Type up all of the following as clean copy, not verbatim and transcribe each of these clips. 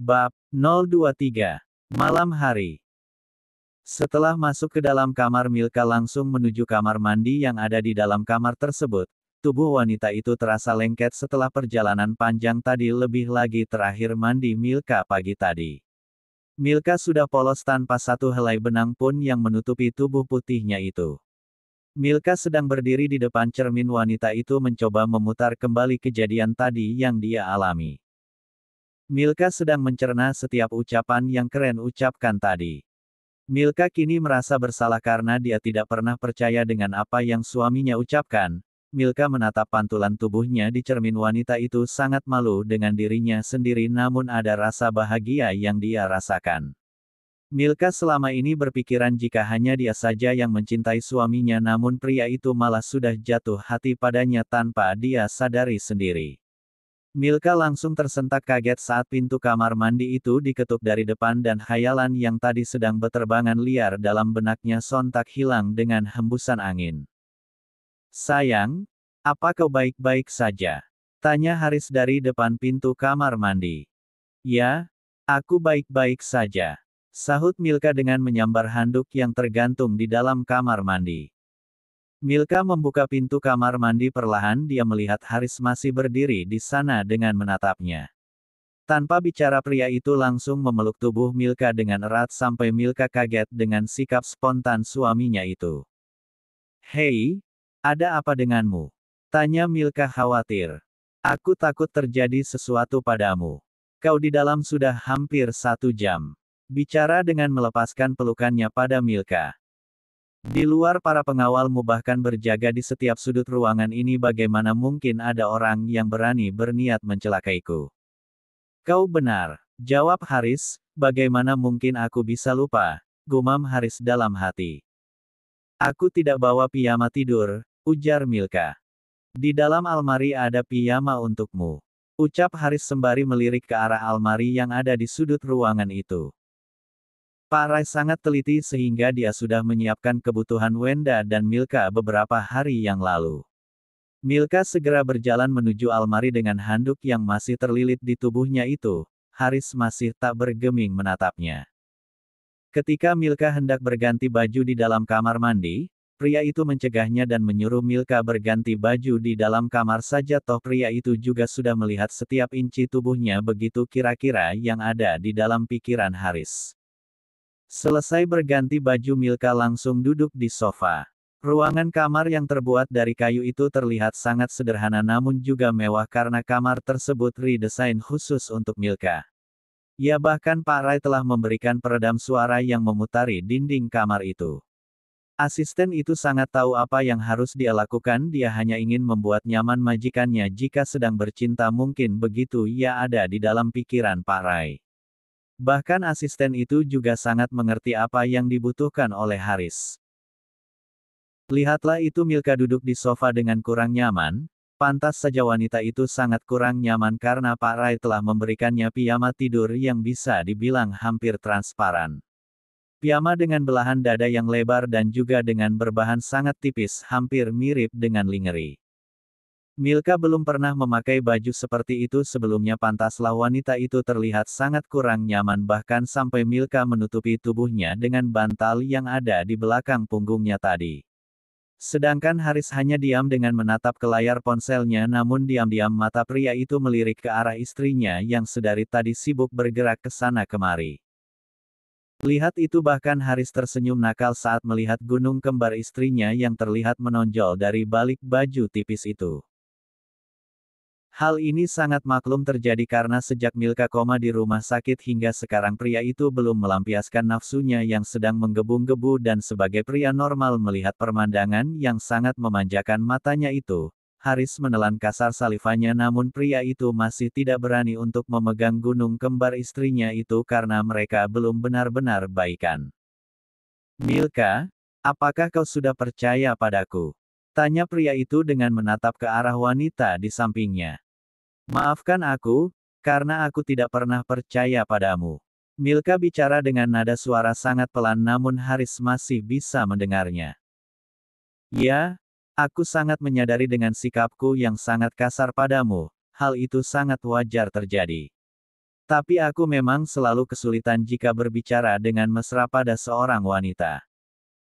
Bab 023. Malam hari. Setelah masuk ke dalam kamar, Milka langsung menuju kamar mandi yang ada di dalam kamar tersebut. Tubuh wanita itu terasa lengket setelah perjalanan panjang tadi, lebih lagi terakhir mandi Milka pagi tadi. Milka sudah polos tanpa satu helai benang pun yang menutupi tubuh putihnya itu. Milka sedang berdiri di depan cermin. Wanita itu mencoba memutar kembali kejadian tadi yang dia alami. Milka sedang mencerna setiap ucapan yang Keren ucapkan tadi. Milka kini merasa bersalah karena dia tidak pernah percaya dengan apa yang suaminya ucapkan. Milka menatap pantulan tubuhnya di cermin. Wanita itu sangat malu dengan dirinya sendiri, namun ada rasa bahagia yang dia rasakan. Milka selama ini berpikiran jika hanya dia saja yang mencintai suaminya, namun pria itu malah sudah jatuh hati padanya tanpa dia sadari sendiri. Milka langsung tersentak kaget saat pintu kamar mandi itu diketuk dari depan dan khayalan yang tadi sedang beterbangan liar dalam benaknya sontak hilang dengan hembusan angin. "Sayang, apa kau baik-baik saja?" tanya Haris dari depan pintu kamar mandi. "Ya, aku baik-baik saja," sahut Milka dengan menyambar handuk yang tergantung di dalam kamar mandi. Milka membuka pintu kamar mandi perlahan. Dia melihat Haris masih berdiri di sana dengan menatapnya. Tanpa bicara, pria itu langsung memeluk tubuh Milka dengan erat sampai Milka kaget dengan sikap spontan suaminya itu. "Hei, ada apa denganmu?" tanya Milka khawatir. "Aku takut terjadi sesuatu padamu. Kau di dalam sudah hampir 1 jam." Bicara dengan melepaskan pelukannya pada Milka. "Di luar para pengawalmu bahkan berjaga di setiap sudut ruangan ini. Bagaimana mungkin ada orang yang berani berniat mencelakaiku?" "Kau benar," jawab Haris. "Bagaimana mungkin aku bisa lupa?" gumam Haris dalam hati. "Aku tidak bawa piyama tidur," ujar Milka. "Di dalam almari ada piyama untukmu," ucap Haris sembari melirik ke arah almari yang ada di sudut ruangan itu. Pak Rai sangat teliti sehingga dia sudah menyiapkan kebutuhan Wenda dan Milka beberapa hari yang lalu. Milka segera berjalan menuju almari dengan handuk yang masih terlilit di tubuhnya itu. Haris masih tak bergeming menatapnya. Ketika Milka hendak berganti baju di dalam kamar mandi, pria itu mencegahnya dan menyuruh Milka berganti baju di dalam kamar saja, toh pria itu juga sudah melihat setiap inci tubuhnya. Begitu kira-kira yang ada di dalam pikiran Haris. Selesai berganti baju, Milka langsung duduk di sofa. Ruangan kamar yang terbuat dari kayu itu terlihat sangat sederhana namun juga mewah karena kamar tersebut didesain khusus untuk Milka. Ya, bahkan Pak Rai telah memberikan peredam suara yang memutari dinding kamar itu. Asisten itu sangat tahu apa yang harus dia lakukan. Dia hanya ingin membuat nyaman majikannya jika sedang bercinta. Mungkin begitu ia ada di dalam pikiran Pak Rai. Bahkan asisten itu juga sangat mengerti apa yang dibutuhkan oleh Haris. Lihatlah itu, Milka duduk di sofa dengan kurang nyaman. Pantas saja wanita itu sangat kurang nyaman karena Pak Rai telah memberikannya piyama tidur yang bisa dibilang hampir transparan. Piyama dengan belahan dada yang lebar dan juga dengan berbahan sangat tipis, hampir mirip dengan lingerie. Milka belum pernah memakai baju seperti itu sebelumnya. Pantaslah wanita itu terlihat sangat kurang nyaman, bahkan sampai Milka menutupi tubuhnya dengan bantal yang ada di belakang punggungnya tadi. Sedangkan Haris hanya diam dengan menatap ke layar ponselnya, namun diam-diam mata pria itu melirik ke arah istrinya yang sedari tadi sibuk bergerak ke sana kemari. Lihat itu, bahkan Haris tersenyum nakal saat melihat gunung kembar istrinya yang terlihat menonjol dari balik baju tipis itu. Hal ini sangat maklum terjadi karena sejak Milka koma di rumah sakit hingga sekarang pria itu belum melampiaskan nafsunya yang sedang menggebu-gebu, dan sebagai pria normal melihat pemandangan yang sangat memanjakan matanya itu, Haris menelan kasar salivanya, namun pria itu masih tidak berani untuk memegang gunung kembar istrinya itu karena mereka belum benar-benar baikan. "Milka, apakah kau sudah percaya padaku?" tanya pria itu dengan menatap ke arah wanita di sampingnya. "Maafkan aku, karena aku tidak pernah percaya padamu." Milka bicara dengan nada suara sangat pelan namun Haris masih bisa mendengarnya. "Ya, aku sangat menyadari dengan sikapku yang sangat kasar padamu, hal itu sangat wajar terjadi. Tapi aku memang selalu kesulitan jika berbicara dengan mesra pada seorang wanita.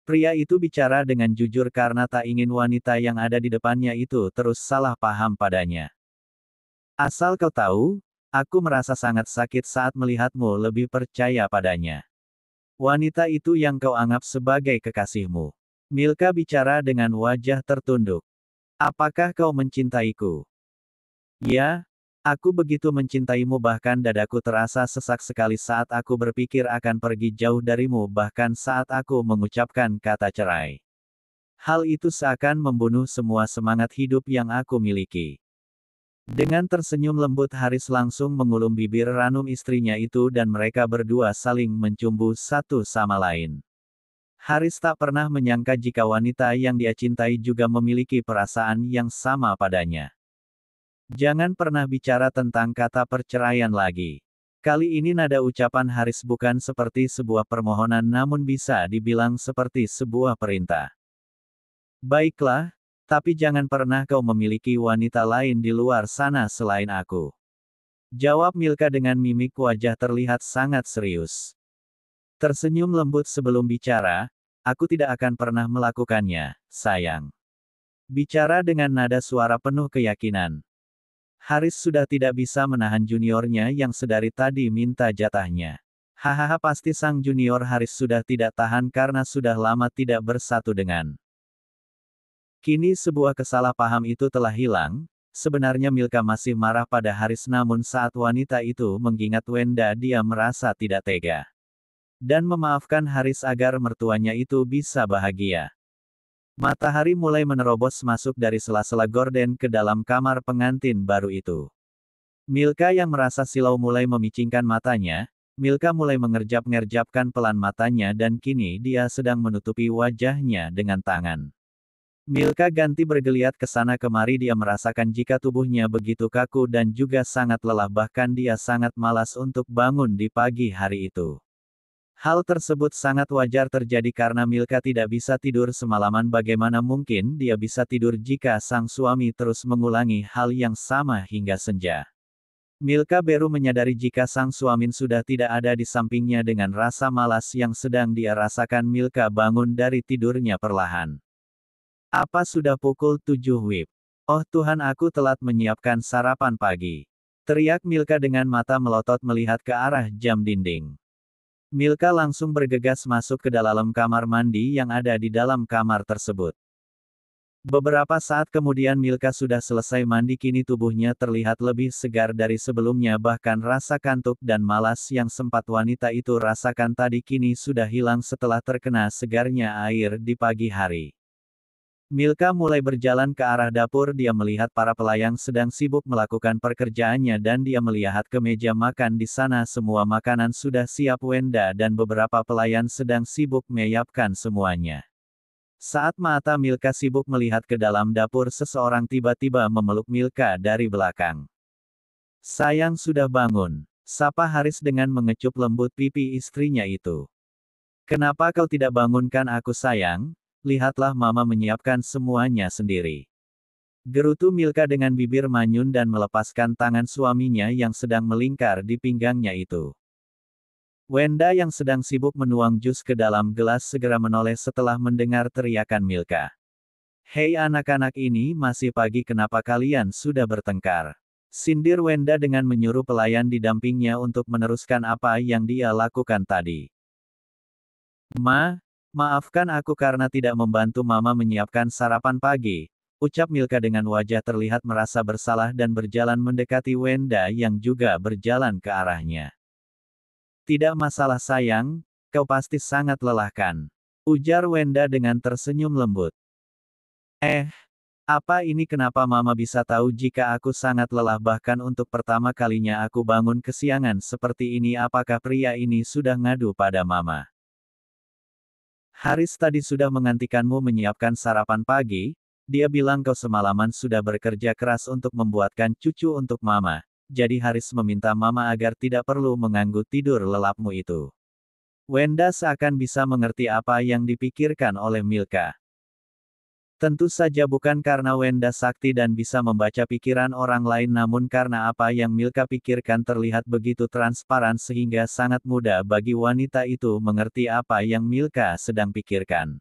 Pria itu bicara dengan jujur karena tak ingin wanita yang ada di depannya itu terus salah paham padanya. Asal kau tahu, aku merasa sangat sakit saat melihatmu lebih percaya padanya. Wanita itu yang kau anggap sebagai kekasihmu. Milka bicara dengan wajah tertunduk. Apakah kau mencintaiku? Ya, aku begitu mencintaimu bahkan dadaku terasa sesak sekali saat aku berpikir akan pergi jauh darimu bahkan saat aku mengucapkan kata cerai. Hal itu seakan membunuh semua semangat hidup yang aku miliki. Dengan tersenyum lembut Haris langsung mengulum bibir ranum istrinya itu dan mereka berdua saling mencumbu satu sama lain. Haris tak pernah menyangka jika wanita yang dia cintai juga memiliki perasaan yang sama padanya. Jangan pernah bicara tentang kata perceraian lagi. Kali ini nada ucapan Haris bukan seperti sebuah permohonan namun bisa dibilang seperti sebuah perintah. Baiklah, tapi jangan pernah kau memiliki wanita lain di luar sana selain aku. Jawab Milka dengan mimik wajah terlihat sangat serius. Tersenyum lembut sebelum bicara, aku tidak akan pernah melakukannya, sayang. Bicara dengan nada suara penuh keyakinan. Haris sudah tidak bisa menahan juniornya yang sedari tadi minta jatahnya. Hahaha pasti sang junior Haris sudah tidak tahan karena sudah lama tidak bersatu dengan. Kini sebuah kesalahpaham itu telah hilang, sebenarnya Milka masih marah pada Haris namun saat wanita itu mengingat Wenda dia merasa tidak tega. Dan memaafkan Haris agar mertuanya itu bisa bahagia. Matahari mulai menerobos masuk dari sela-sela gorden ke dalam kamar pengantin baru itu. Milka yang merasa silau mulai memicingkan matanya, Milka mulai mengerjap-ngerjapkan pelan matanya dan kini dia sedang menutupi wajahnya dengan tangan. Milka ganti bergeliat ke sana kemari dia merasakan jika tubuhnya begitu kaku dan juga sangat lelah bahkan dia sangat malas untuk bangun di pagi hari itu. Hal tersebut sangat wajar terjadi karena Milka tidak bisa tidur semalaman bagaimana mungkin dia bisa tidur jika sang suami terus mengulangi hal yang sama hingga senja. Milka baru menyadari jika sang suami sudah tidak ada di sampingnya dengan rasa malas yang sedang dia rasakan Milka bangun dari tidurnya perlahan. Apa sudah pukul 7 WIB? Oh Tuhan aku telat menyiapkan sarapan pagi. Teriak Milka dengan mata melotot melihat ke arah jam dinding. Milka langsung bergegas masuk ke dalam kamar mandi yang ada di dalam kamar tersebut. Beberapa saat kemudian Milka sudah selesai mandi kini tubuhnya terlihat lebih segar dari sebelumnya bahkan rasa kantuk dan malas yang sempat wanita itu rasakan tadi kini sudah hilang setelah terkena segarnya air di pagi hari. Milka mulai berjalan ke arah dapur dia melihat para pelayan sedang sibuk melakukan pekerjaannya dan dia melihat ke meja makan di sana semua makanan sudah siap Wenda dan beberapa pelayan sedang sibuk menyiapkan semuanya. Saat mata Milka sibuk melihat ke dalam dapur seseorang tiba-tiba memeluk Milka dari belakang. Sayang sudah bangun, sapa Haris dengan mengecup lembut pipi istrinya itu. Kenapa kau tidak bangunkan aku sayang? Lihatlah mama menyiapkan semuanya sendiri. Gerutu Milka dengan bibir manyun dan melepaskan tangan suaminya yang sedang melingkar di pinggangnya itu. Wenda yang sedang sibuk menuang jus ke dalam gelas segera menoleh setelah mendengar teriakan Milka. Hei anak-anak ini masih pagi kenapa kalian sudah bertengkar? Sindir Wenda dengan menyuruh pelayan didampingnya untuk meneruskan apa yang dia lakukan tadi. Maafkan aku karena tidak membantu mama menyiapkan sarapan pagi, ucap Milka dengan wajah terlihat merasa bersalah dan berjalan mendekati Wenda yang juga berjalan ke arahnya. Tidak masalah sayang, kau pasti sangat lelahkan, ujar Wenda dengan tersenyum lembut. Apa ini kenapa mama bisa tahu jika aku sangat lelah bahkan untuk pertama kalinya aku bangun kesiangan seperti ini apakah pria ini sudah ngadu pada mama? Haris tadi sudah mengantikanmu menyiapkan sarapan pagi, dia bilang kau semalaman sudah bekerja keras untuk membuatkan cucu untuk mama, jadi Haris meminta mama agar tidak perlu mengganggu tidur lelapmu itu. Wenda seakan bisa mengerti apa yang dipikirkan oleh Milka. Tentu saja bukan karena Wenda sakti dan bisa membaca pikiran orang lain, namun karena apa yang Milka pikirkan terlihat begitu transparan sehingga sangat mudah bagi wanita itu mengerti apa yang Milka sedang pikirkan.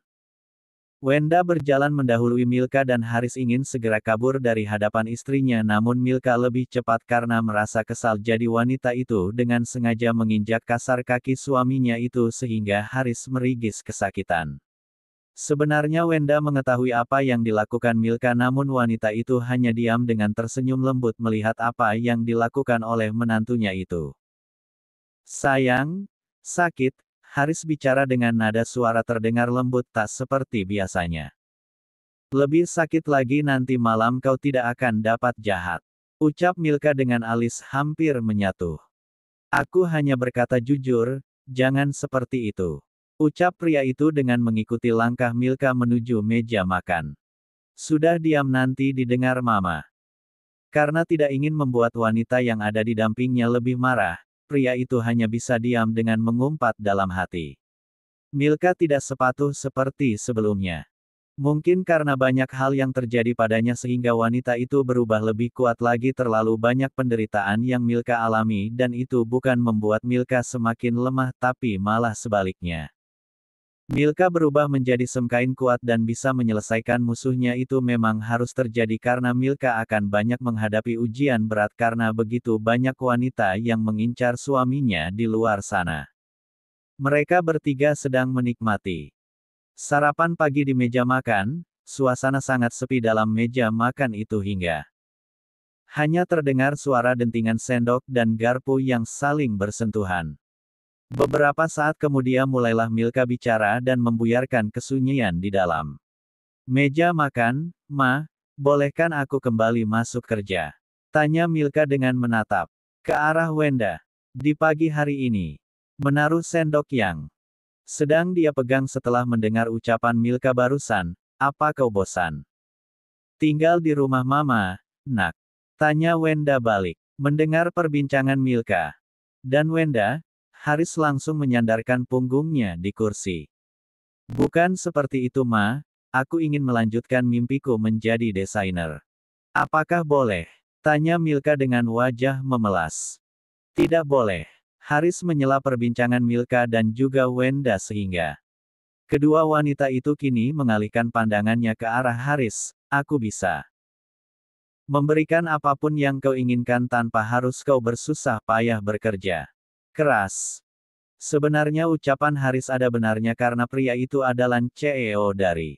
Wenda berjalan mendahului Milka dan Haris ingin segera kabur dari hadapan istrinya, namun Milka lebih cepat karena merasa kesal, jadi wanita itu dengan sengaja menginjak kasar kaki suaminya itu sehingga Haris merigis kesakitan. Sebenarnya Wenda mengetahui apa yang dilakukan Milka, namun wanita itu hanya diam dengan tersenyum lembut melihat apa yang dilakukan oleh menantunya itu. "Sayang, sakit," Haris bicara dengan nada suara terdengar lembut tak seperti biasanya. "Lebih sakit lagi, nanti malam kau tidak akan dapat jahat," ucap Milka dengan alis hampir menyatu. "Aku hanya berkata jujur, jangan seperti itu," ucap pria itu dengan mengikuti langkah Milka menuju meja makan. "Sudah diam, nanti didengar Mama." Karena tidak ingin membuat wanita yang ada di dampingnya lebih marah, pria itu hanya bisa diam dengan mengumpat dalam hati. Milka tidak sepatuh seperti sebelumnya. Mungkin karena banyak hal yang terjadi padanya sehingga wanita itu berubah lebih kuat lagi, terlalu banyak penderitaan yang Milka alami dan itu bukan membuat Milka semakin lemah tapi malah sebaliknya. Milka berubah menjadi semkain kuat dan bisa menyelesaikan musuhnya, itu memang harus terjadi karena Milka akan banyak menghadapi ujian berat karena begitu banyak wanita yang mengincar suaminya di luar sana. Mereka bertiga sedang menikmati sarapan pagi di meja makan, suasana sangat sepi dalam meja makan itu hingga hanya terdengar suara dentingan sendok dan garpu yang saling bersentuhan. Beberapa saat kemudian mulailah Milka bicara dan membuyarkan kesunyian di dalam meja makan. "Ma, bolehkan aku kembali masuk kerja?" tanya Milka dengan menatap ke arah Wenda. Di pagi hari ini, menaruh sendok yang sedang dia pegang setelah mendengar ucapan Milka barusan, "Apa kau bosan tinggal di rumah Mama, nak?" tanya Wenda balik. Mendengar perbincangan Milka dan Wenda, Haris langsung menyandarkan punggungnya di kursi. "Bukan seperti itu, Ma. Aku ingin melanjutkan mimpiku menjadi desainer." "Apakah boleh?" tanya Milka dengan wajah memelas. "Tidak boleh." Haris menyela perbincangan Milka dan juga Wenda sehingga kedua wanita itu kini mengalihkan pandangannya ke arah Haris. "Aku bisa memberikan apapun yang kau inginkan tanpa harus kau bersusah payah bekerja keras." Sebenarnya ucapan Haris ada benarnya karena pria itu adalah CEO dari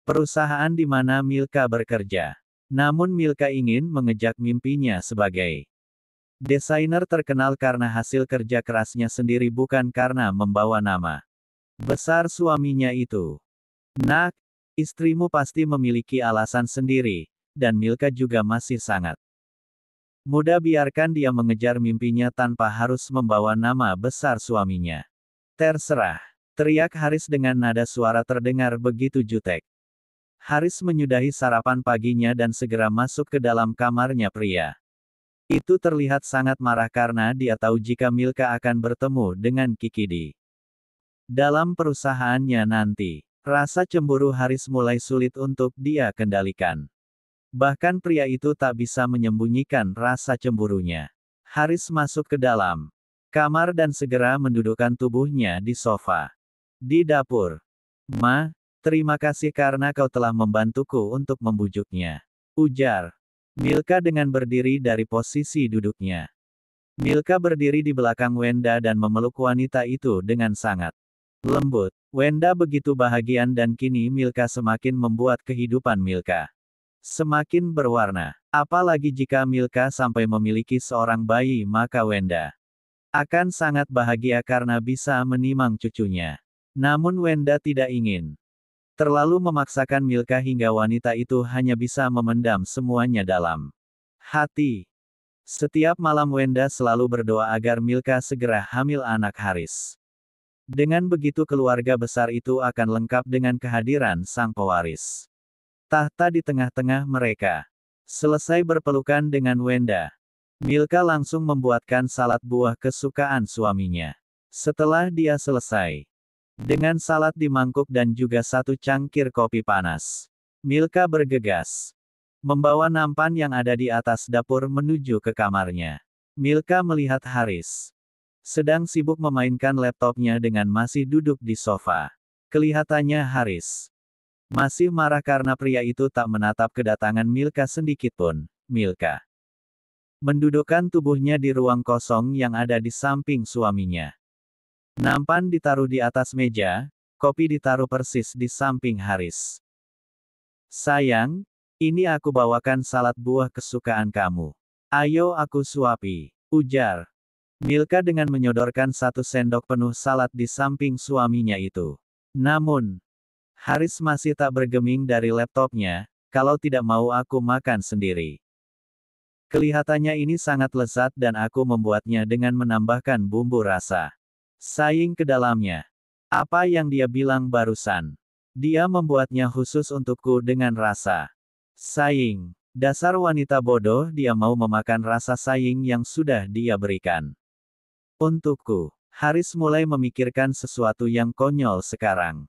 perusahaan di mana Milka bekerja. Namun Milka ingin mengejar mimpinya sebagai desainer terkenal karena hasil kerja kerasnya sendiri, bukan karena membawa nama besar suaminya itu. "Nak, istrimu pasti memiliki alasan sendiri, dan Milka juga masih sangat muda, biarkan dia mengejar mimpinya tanpa harus membawa nama besar suaminya." "Terserah," teriak Haris dengan nada suara terdengar begitu jutek. Haris menyudahi sarapan paginya dan segera masuk ke dalam kamarnya. Pria itu terlihat sangat marah karena dia tahu jika Milka akan bertemu dengan Kiki di dalam perusahaannya nanti. Rasa cemburu Haris mulai sulit untuk dia kendalikan. Bahkan pria itu tak bisa menyembunyikan rasa cemburunya. Haris masuk ke dalam kamar dan segera mendudukkan tubuhnya di sofa di dapur. "Ma, terima kasih karena kau telah membantuku untuk membujuknya," ujar Milka dengan berdiri dari posisi duduknya. Milka berdiri di belakang Wenda dan memeluk wanita itu dengan sangat lembut. Wenda begitu bahagia dan kini Milka semakin membuat kehidupan Milka semakin berwarna. Apalagi jika Milka sampai memiliki seorang bayi, maka Wenda akan sangat bahagia karena bisa menimang cucunya. Namun Wenda tidak ingin terlalu memaksakan Milka hingga wanita itu hanya bisa memendam semuanya dalam hati. Setiap malam Wenda selalu berdoa agar Milka segera hamil anak Haris. Dengan begitu keluarga besar itu akan lengkap dengan kehadiran sang pewaris tahta di tengah-tengah mereka. Selesai berpelukan dengan Wenda, Milka langsung membuatkan salad buah kesukaan suaminya. Setelah dia selesai dengan salad di mangkuk dan juga satu cangkir kopi panas, Milka bergegas. Membawa nampan yang ada di atas dapur menuju ke kamarnya. Milka melihat Haris sedang sibuk memainkan laptopnya dengan masih duduk di sofa. Kelihatannya Haris masih marah karena pria itu tak menatap kedatangan Milka sedikitpun. Milka mendudukkan tubuhnya di ruang kosong yang ada di samping suaminya. Nampan ditaruh di atas meja, kopi ditaruh persis di samping Haris. Sayang, ini aku bawakan salad buah kesukaan kamu. Ayo aku suapi, ujar Milka dengan menyodorkan 1 sendok penuh salad di samping suaminya itu. Namun, Haris masih tak bergeming dari laptopnya, kalau tidak mau aku makan sendiri. Kelihatannya ini sangat lezat dan aku membuatnya dengan menambahkan bumbu rasa saing ke dalamnya. Apa yang dia bilang barusan? Dia membuatnya khusus untukku dengan rasa saing. Dasar wanita bodoh, dia mau memakan rasa saing yang sudah dia berikan. Untukku. Haris mulai memikirkan sesuatu yang konyol sekarang.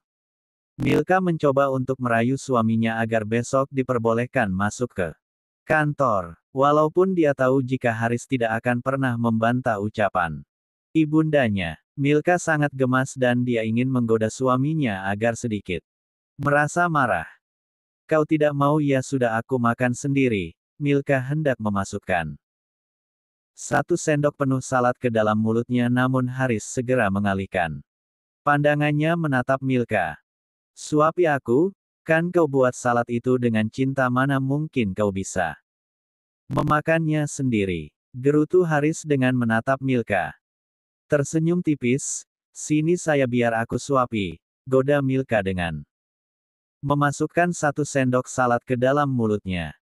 Milka mencoba untuk merayu suaminya agar besok diperbolehkan masuk ke kantor. Walaupun dia tahu jika Haris tidak akan pernah membantah ucapan ibundanya. Milka sangat gemas dan dia ingin menggoda suaminya agar sedikit merasa marah. Kau tidak mau, ya sudah aku makan sendiri. Milka hendak memasukkan 1 sendok penuh salad ke dalam mulutnya, namun Haris segera mengalihkan pandangannya menatap Milka. Suapi aku, kan kau buat salad itu dengan cinta, mana mungkin kau bisa memakannya sendiri. Gerutu Haris dengan menatap Milka. Tersenyum tipis, sini saya biar aku suapi, goda Milka dengan memasukkan 1 sendok salad ke dalam mulutnya.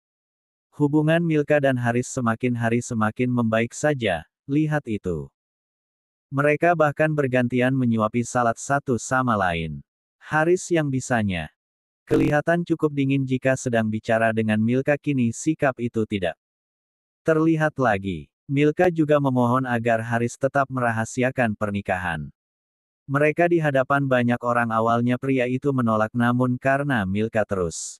Hubungan Milka dan Haris semakin hari semakin membaik saja, lihat itu. Mereka bahkan bergantian menyuapi salad satu sama lain. Haris yang bisanya kelihatan cukup dingin jika sedang bicara dengan Milka, kini sikap itu tidak terlihat lagi. Milka juga memohon agar Haris tetap merahasiakan pernikahan mereka di hadapan banyak orang. Awalnya pria itu menolak, namun karena Milka terus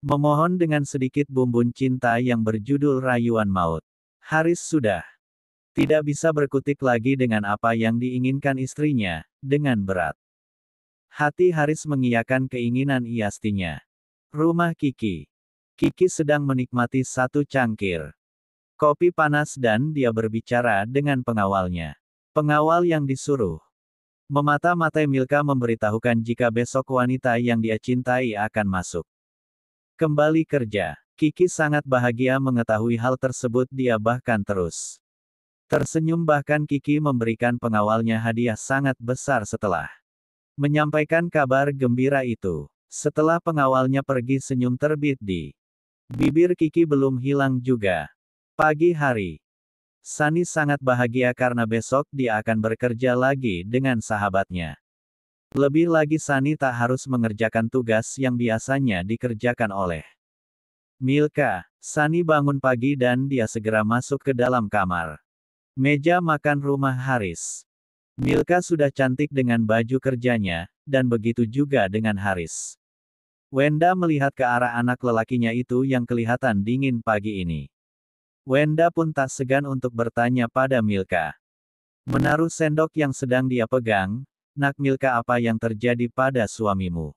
memohon dengan sedikit bumbun cinta yang berjudul rayuan maut, Haris sudah tidak bisa berkutik lagi dengan apa yang diinginkan istrinya. Dengan berat hati Haris mengiyakan keinginan iastinya. Rumah Kiki. Kiki sedang menikmati 1 cangkir kopi panas dan dia berbicara dengan pengawalnya. Pengawal yang disuruh memata-matai Milka memberitahukan jika besok wanita yang dia cintai akan masuk kembali kerja. Kiki sangat bahagia mengetahui hal tersebut, dia bahkan terus tersenyum, bahkan Kiki memberikan pengawalnya hadiah sangat besar setelah menyampaikan kabar gembira itu. Setelah pengawalnya pergi, senyum terbit di bibir Kiki belum hilang juga. Pagi hari, Sunny sangat bahagia karena besok dia akan bekerja lagi dengan sahabatnya. Lebih lagi Sunny tak harus mengerjakan tugas yang biasanya dikerjakan oleh Milka. Sunny bangun pagi dan dia segera masuk ke dalam kamar. Meja makan rumah Haris. Milka sudah cantik dengan baju kerjanya, dan begitu juga dengan Haris. Wenda melihat ke arah anak lelakinya itu yang kelihatan dingin pagi ini. Wenda pun tak segan untuk bertanya pada Milka. Menaruh sendok yang sedang dia pegang, "Nak Milka, apa yang terjadi pada suamimu?"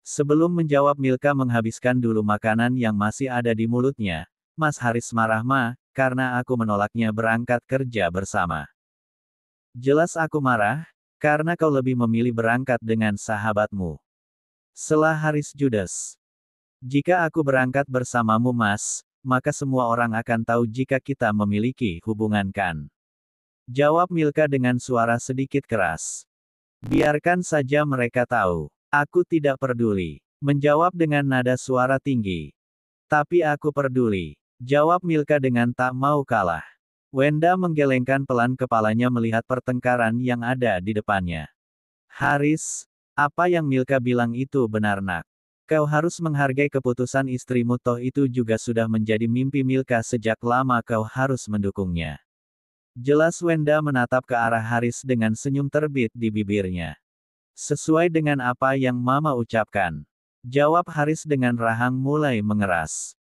Sebelum menjawab, Milka menghabiskan dulu makanan yang masih ada di mulutnya. "Mas Haris marah, Ma, karena aku menolaknya berangkat kerja bersama." "Jelas aku marah, karena kau lebih memilih berangkat dengan sahabatmu," sela Haris judes. "Jika aku berangkat bersamamu, Mas, maka semua orang akan tahu jika kita memiliki hubungan, kan?" Jawab Milka dengan suara sedikit keras. "Biarkan saja mereka tahu. Aku tidak peduli," menjawab dengan nada suara tinggi. "Tapi aku peduli," jawab Milka dengan tak mau kalah. Wenda menggelengkan pelan kepalanya melihat pertengkaran yang ada di depannya. "Haris, apa yang Milka bilang itu benar, Nak. Kau harus menghargai keputusan istrimu, toh itu juga sudah menjadi mimpi Milka sejak lama, kau harus mendukungnya." Jelas Wenda menatap ke arah Haris dengan senyum terbit di bibirnya. "Sesuai dengan apa yang Mama ucapkan. Jawab Haris dengan rahang mulai mengeras.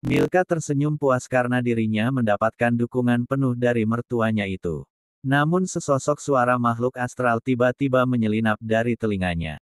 Milka tersenyum puas karena dirinya mendapatkan dukungan penuh dari mertuanya itu. Namun sesosok suara makhluk astral tiba-tiba menyelinap dari telinganya.